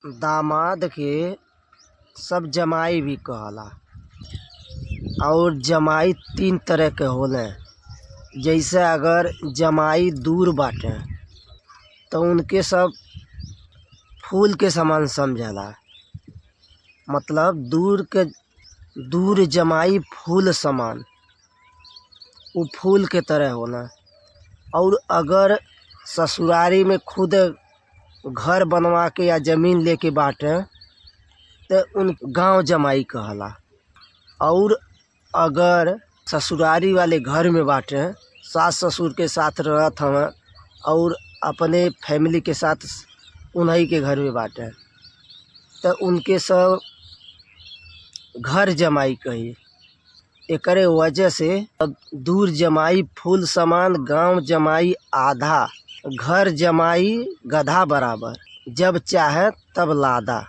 दामाद के सब जमाई भी कहाला। और जमाई 3 तरह के होले। जैसे अगर जमाई दूर बाटे तो उनके सब फूल के समान समझला। मतलब दूर जमाई फूल समान, वो फूल के तरह होला। और अगर ससुरारी में खुद घर बनवा के या जमीन लेके बाटे तो उन गांव जमाई कहला। और अगर ससुरारी वाले घर में बाटे, सास ससुर के साथ रहत हवन और अपने फैमिली के साथ उन्हीं के घर में बाटे तो उनके सब घर जमाई कही। एकरे वजह से दूर जमाई फूल समान, गांव जमाई आधा, घर जमाई गधा बराबर, जब चाहे तब लादा।